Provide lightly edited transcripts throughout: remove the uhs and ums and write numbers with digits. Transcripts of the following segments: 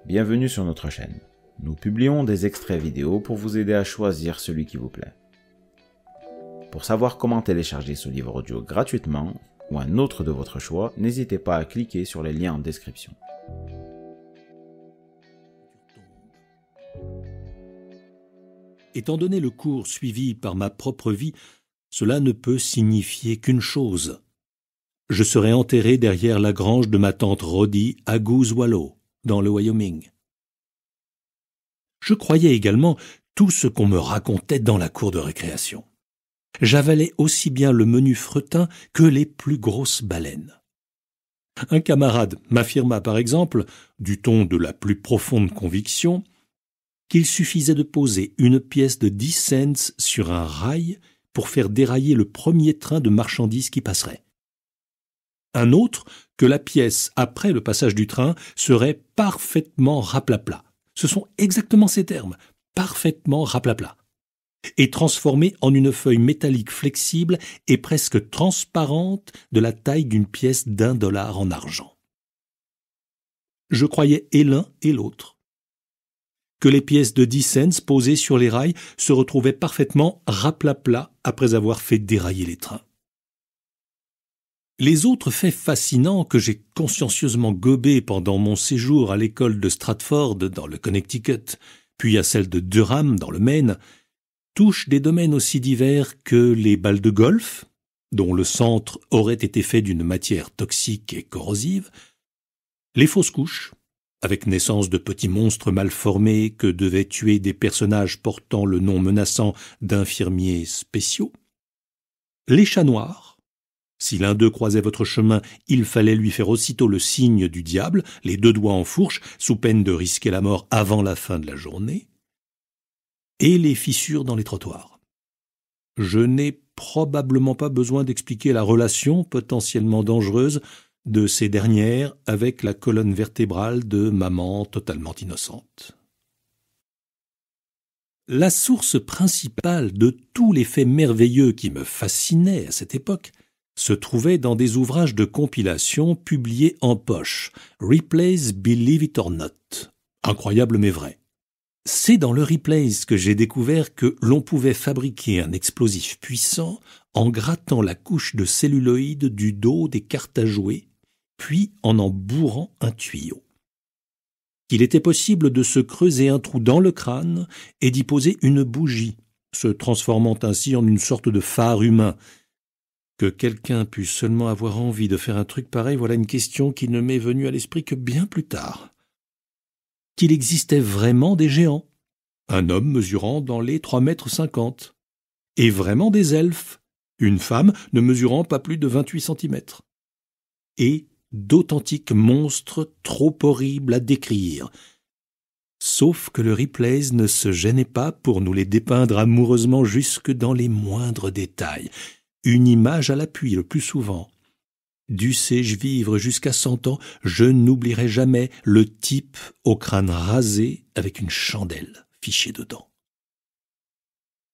bienvenue sur notre chaîne. Nous publions des extraits vidéo pour vous aider à choisir celui qui vous plaît. Pour savoir comment télécharger ce livre audio gratuitement, ou un autre de votre choix, n'hésitez pas à cliquer sur les liens en description. Étant donné le cours suivi par ma propre vie, cela ne peut signifier qu'une chose. Je serai enterré derrière la grange de ma tante Roddy à Goose Wallow, dans le Wyoming. Je croyais également tout ce qu'on me racontait dans la cour de récréation. J'avalais aussi bien le menu fretin que les plus grosses baleines. Un camarade m'affirma par exemple, du ton de la plus profonde conviction, qu'il suffisait de poser une pièce de 10 cents sur un rail pour faire dérailler le premier train de marchandises qui passerait. Un autre, que la pièce, après le passage du train, serait parfaitement raplapla. Ce sont exactement ces termes, parfaitement raplapla, et transformée en une feuille métallique flexible et presque transparente de la taille d'une pièce d'$1 en argent. Je croyais et l'un et l'autre. Que les pièces de 10 cents posées sur les rails se retrouvaient parfaitement raplapla après avoir fait dérailler les trains. Les autres faits fascinants que j'ai consciencieusement gobés pendant mon séjour à l'école de Stratford dans le Connecticut, puis à celle de Durham dans le Maine, touchent des domaines aussi divers que les balles de golf, dont le centre aurait été fait d'une matière toxique et corrosive, les fausses couches, avec naissance de petits monstres mal formés que devaient tuer des personnages portant le nom menaçant d'infirmiers spéciaux, les chats noirs. Si l'un d'eux croisait votre chemin, il fallait lui faire aussitôt le signe du diable, les 2 doigts en fourche, sous peine de risquer la mort avant la fin de la journée, et les fissures dans les trottoirs. Je n'ai probablement pas besoin d'expliquer la relation potentiellement dangereuse de ces dernières avec la colonne vertébrale de maman totalement innocente. La source principale de tous les faits merveilleux qui me fascinaient à cette époque se trouvait dans des ouvrages de compilation publiés en poche, Ripley's Believe It or Not, incroyable mais vrai. C'est dans le Ripley's que j'ai découvert que l'on pouvait fabriquer un explosif puissant en grattant la couche de celluloïd du dos des cartes à jouer, puis en bourrant un tuyau. Qu'il était possible de se creuser un trou dans le crâne et d'y poser une bougie, se transformant ainsi en une sorte de phare humain. Que quelqu'un puisse seulement avoir envie de faire un truc pareil, voilà une question qui ne m'est venue à l'esprit que bien plus tard. Qu'il existait vraiment des géants, un homme mesurant dans les 3,50 m, et vraiment des elfes, une femme ne mesurant pas plus de 28 cm, et d'authentiques monstres trop horribles à décrire. Sauf que le Ripley's ne se gênait pas pour nous les dépeindre amoureusement jusque dans les moindres détails. Une image à l'appui le plus souvent. Dussé-je vivre jusqu'à 100 ans, je n'oublierai jamais le type au crâne rasé avec une chandelle fichée dedans.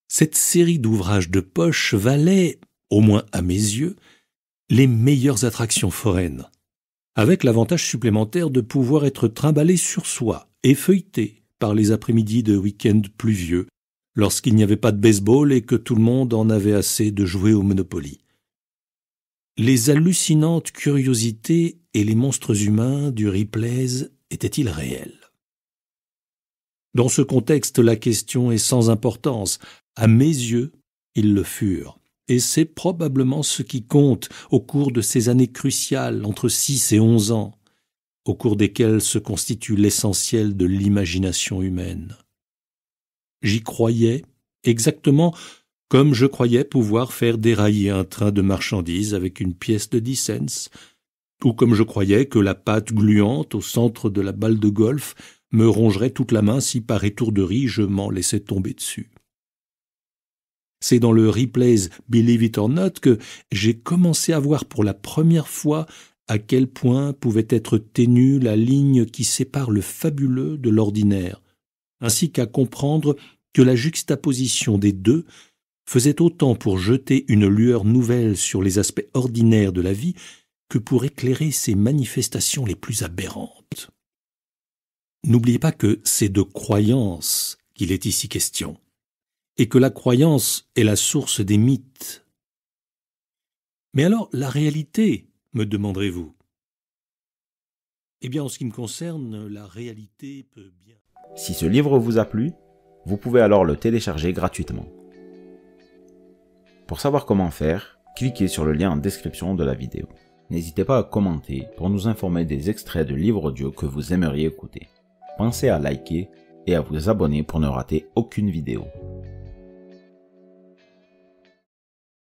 Cette série d'ouvrages de poche valait, au moins à mes yeux, les meilleures attractions foraines, avec l'avantage supplémentaire de pouvoir être trimballé sur soi et feuilleté par les après-midi de week-end pluvieux, lorsqu'il n'y avait pas de baseball et que tout le monde en avait assez de jouer au Monopoly. Les hallucinantes curiosités et les monstres humains du Ripley's étaient-ils réels? Dans ce contexte, la question est sans importance. À mes yeux, ils le furent. Et c'est probablement ce qui compte au cours de ces années cruciales, entre 6 et 11 ans, au cours desquelles se constitue l'essentiel de l'imagination humaine. J'y croyais exactement comme je croyais pouvoir faire dérailler un train de marchandises avec une pièce de 10 cents, ou comme je croyais que la pâte gluante au centre de la balle de golf me rongerait toute la main si par étourderie je m'en laissais tomber dessus. C'est dans le Ripley's Believe It or Not que j'ai commencé à voir pour la première fois à quel point pouvait être ténue la ligne qui sépare le fabuleux de l'ordinaire, ainsi qu'à comprendre que la juxtaposition des deux faisait autant pour jeter une lueur nouvelle sur les aspects ordinaires de la vie que pour éclairer ses manifestations les plus aberrantes. n'oubliez pas que c'est de croyance qu'il est ici question, et que la croyance est la source des mythes. Mais alors, la réalité, me demanderez-vous? Eh bien, en ce qui me concerne, la réalité peut bien... Si ce livre vous a plu, vous pouvez alors le télécharger gratuitement. Pour savoir comment faire, cliquez sur le lien en description de la vidéo. N'hésitez pas à commenter pour nous informer des extraits de livres audio que vous aimeriez écouter. Pensez à liker et à vous abonner pour ne rater aucune vidéo.